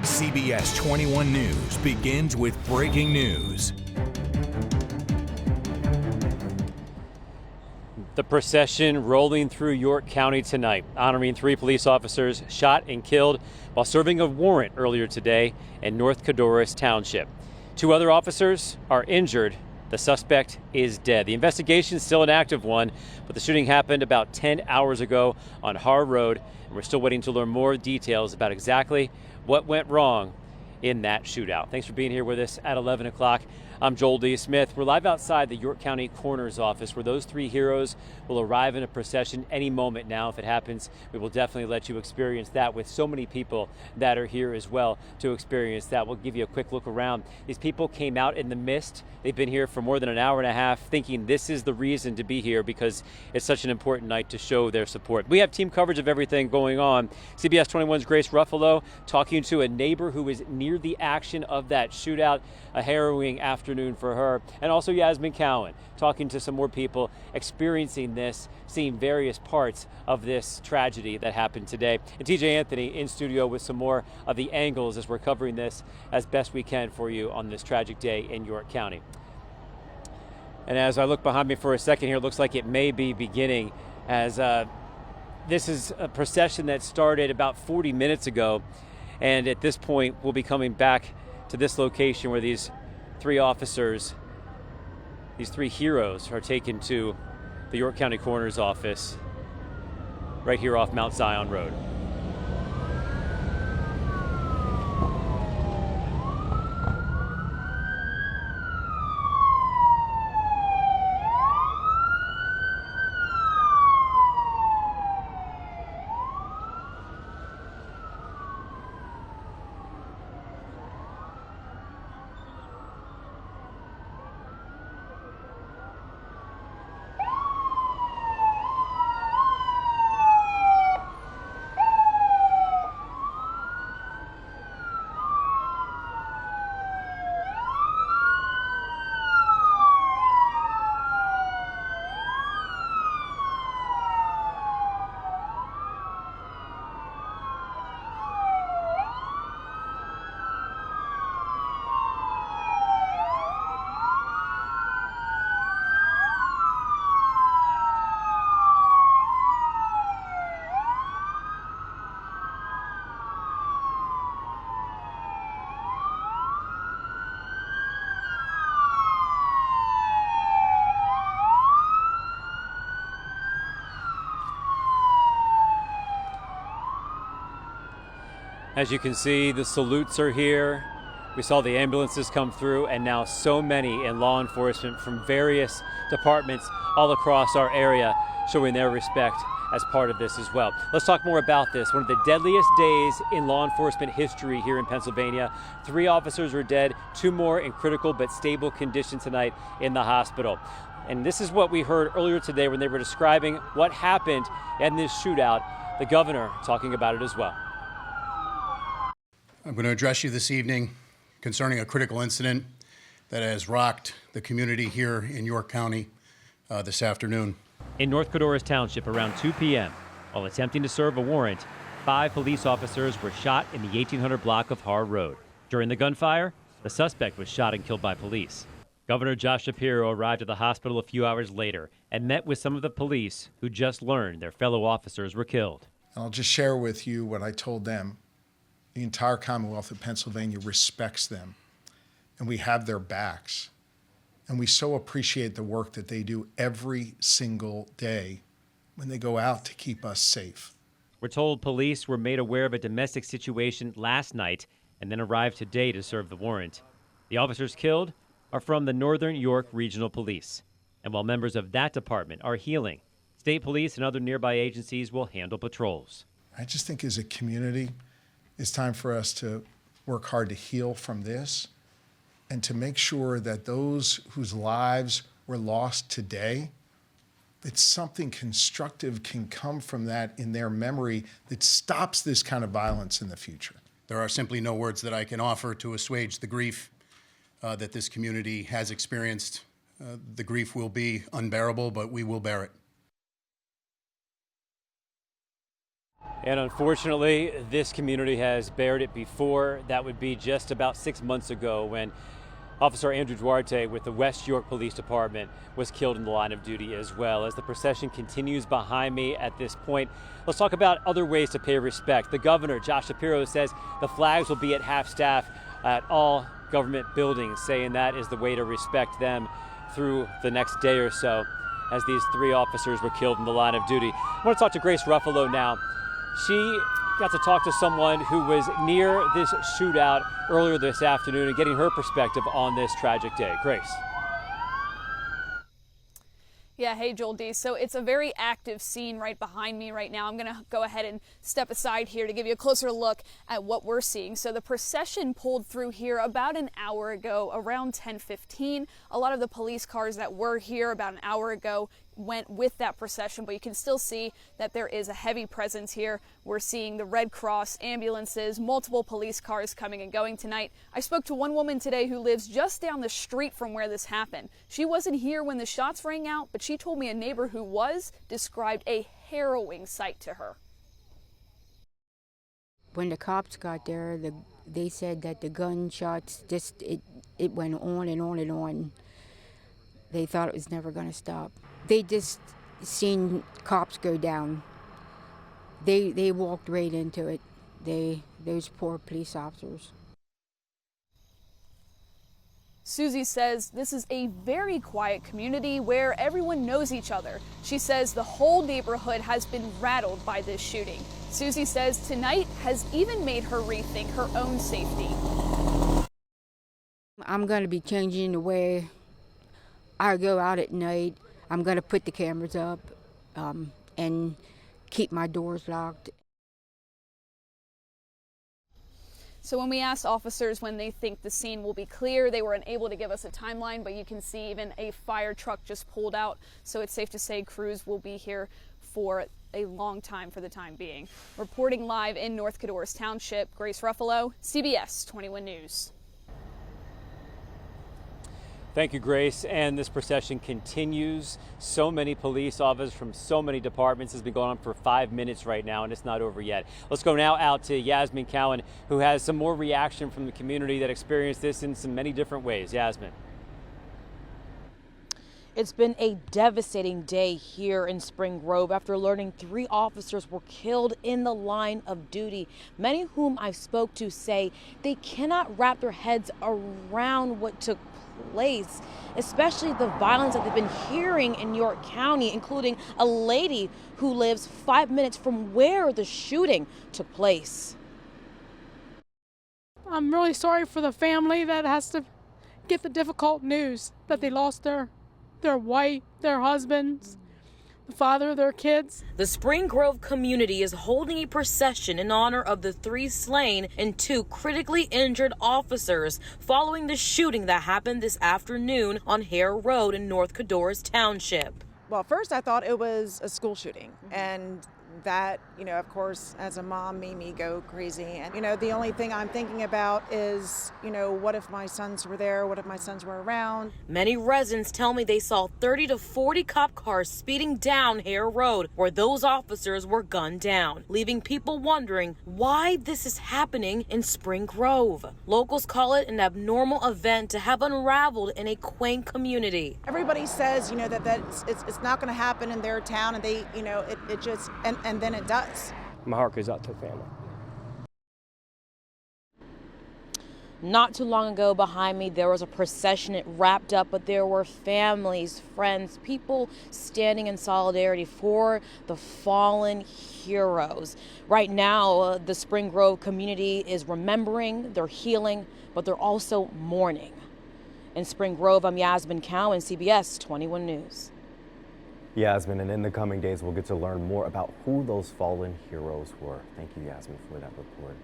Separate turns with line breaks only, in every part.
CBS 21 News begins with breaking news.
The procession rolling through York County tonight, honoring 3 police officers shot and killed while serving a warrant earlier today in North Codorus Township. 2 other officers are injured. The suspect is dead. The investigation is still an active one, but the shooting happened about 10 hours ago on Har Road, and we're still waiting to learn more details about exactly what went wrong in that shootout. Thanks for being here with us at 11 o'clock. I'm Joel D. Smith. We're live outside the York County Coroner's Office, where those 3 heroes will arrive in a procession any moment now. If it happens, we will definitely let you experience that with so many people that are here as well to experience that. We'll give you a quick look around. These people came out in the mist. They've been here for more than an hour and a half, thinking this is the reason to be here because it's such an important night to show their support. We have team coverage of everything going on. CBS 21's Grace Ruffalo talking to a neighbor who was near the action of that shootout. A harrowing afternoon for her. And also Yasmin Cowan talking to some more people experiencing this, seeing various parts of this tragedy that happened today. And TJ Anthony in studio with some more of the angles as we're covering this as best we can for you on this tragic day in York County. And as I look behind me for a second here, it looks like it may be beginning as this is a procession that started about 40 minutes ago. And at this point, we'll be coming back to this location where these 3 officers, these 3 heroes, are taken to the York County Coroner's Office right here off Mount Zion Road. As you can see, the salutes are here. We saw the ambulances come through, and now so many in law enforcement from various departments all across our area showing their respect as part of this as well. Let's talk more about this. One of the deadliest days in law enforcement history here in Pennsylvania. 3 officers are dead, 2 more in critical but stable condition tonight in the hospital. And this is what we heard earlier today when they were describing what happened in this shootout. The governor talking about it as well.
I'm going to address you this evening concerning a critical incident that has rocked the community here in York County this afternoon.
In North Codorus Township around 2 p.m., while attempting to serve a warrant, 5 police officers were shot in the 1800 block of Har Road. During the gunfire, the suspect was shot and killed by police. Governor Josh Shapiro arrived at the hospital a few hours later and met with some of the police who just learned their fellow officers were killed.
I'll just share with you what I told them. The entire Commonwealth of Pennsylvania respects them, and we have their backs. And we so appreciate the work that they do every single day when they go out to keep us safe.
We're told police were made aware of a domestic situation last night and then arrived today to serve the warrant. The officers killed are from the Northern York Regional Police. And while members of that department are healing, state police and other nearby agencies will handle patrols.
I just think as a community, it's time for us to work hard to heal from this and to make sure that those whose lives were lost today, that something constructive can come from that in their memory that stops this kind of violence in the future.
There are simply no words that I can offer to assuage the grief that this community has experienced. The grief will be unbearable, but we will bear it.
And unfortunately, this community has bared it before. That would be just about 6 months ago when Officer Andrew Duarte with the West York Police Department was killed in the line of duty as well. As the procession continues behind me at this point, let's talk about other ways to pay respect. The governor, Josh Shapiro, says the flags will be at half-staff at all government buildings, saying that is the way to respect them through the next day or so as these 3 officers were killed in the line of duty. I want to talk to Grace Ruffalo now. She got to talk to someone who was near this shootout earlier this afternoon and getting her perspective on this tragic day. Grace.
Yeah, hey Joel D. So it's a very active scene right behind me right now. I'm going to go ahead and step aside here to give you a closer look at what we're seeing. So the procession pulled through here about an hour ago, around 10:15. A lot of the police cars that were here about an hour ago went with that procession, but you can still see that there is a heavy presence here. We're seeing the Red Cross, ambulances, multiple police cars coming and going tonight. I spoke to one woman today who lives just down the street from where this happened. She wasn't here when the shots rang out, but she told me a neighbor who was described a harrowing sight to her.
When the cops got there, they said that the gunshots it went on and on and on. They thought it was never going to stop. They just seen cops go down. They walked right into it. Those poor police officers.
Susie says this is a very quiet community where everyone knows each other. She says the whole neighborhood has been rattled by this shooting. Susie says tonight has even made her rethink her own safety.
I'm going to be changing the way I go out at night. I'm going to put the cameras up and keep my doors locked.
So when we asked officers when they think the scene will be clear, they were unable to give us a timeline, but you can see even a fire truck just pulled out. So it's safe to say crews will be here for a long time for the time being. Reporting live in North Codorus Township, Grace Ruffalo, CBS 21 News.
Thank you, Grace. And this procession continues. So many police officers from so many departments. Has been going on for 5 minutes right now, and it's not over yet. Let's go now out to Yasmin Cowan, who has some more reaction from the community that experienced this in some many different ways. Yasmin.
It's been a devastating day here in Spring Grove after learning 3 officers were killed in the line of duty. Many whom I spoke to say they cannot wrap their heads around what took place, especially the violence that they've been hearing in York County, including a lady who lives 5 minutes from where the shooting took place.
I'm really sorry for the family that has to get the difficult news that they lost their wife, their husbands, the father of their kids.
The Spring Grove community is holding a procession in honor of the 3 slain and 2 critically injured officers following the shooting that happened this afternoon on Hare Road in North Codorus Township.
Well, first I thought it was a school shooting, and that, of course, as a mom, made me go crazy. And, the only thing I'm thinking about is, what if my sons were there? What if my sons were around?
Many residents tell me they saw 30 to 40 cop cars speeding down Hare Road where those officers were gunned down, leaving people wondering why this is happening in Spring Grove. Locals call it an abnormal event to have unraveled in a quaint community.
Everybody says, that it's not going to happen in their town, and they, it just, and then it does.
My heart goes out to the family.
Not too long ago behind me, there was a procession. It wrapped up, but there were families, friends, people standing in solidarity for the fallen heroes. Right now, the Spring Grove community is remembering, they're healing, but they're also mourning. In Spring Grove, I'm Yasmin Cowan, CBS 21 News.
Yasmin, and in the coming days, we'll get to learn more about who those fallen heroes were. Thank you, Yasmin, for that report.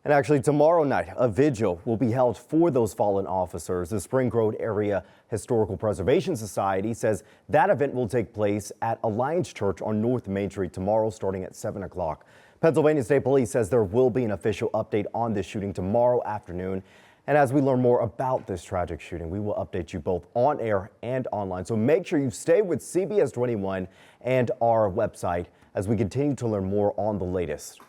And actually, tomorrow night, a vigil will be held for those fallen officers. The Spring Grove Area Historical Preservation Society says that event will take place at Alliance Church on North Main Street tomorrow, starting at 7 o'clock. Pennsylvania State Police says there will be an official update on this shooting tomorrow afternoon. And as we learn more about this tragic shooting, we will update you both on air and online. So make sure you stay with CBS 21 and our website as we continue to learn more on the latest.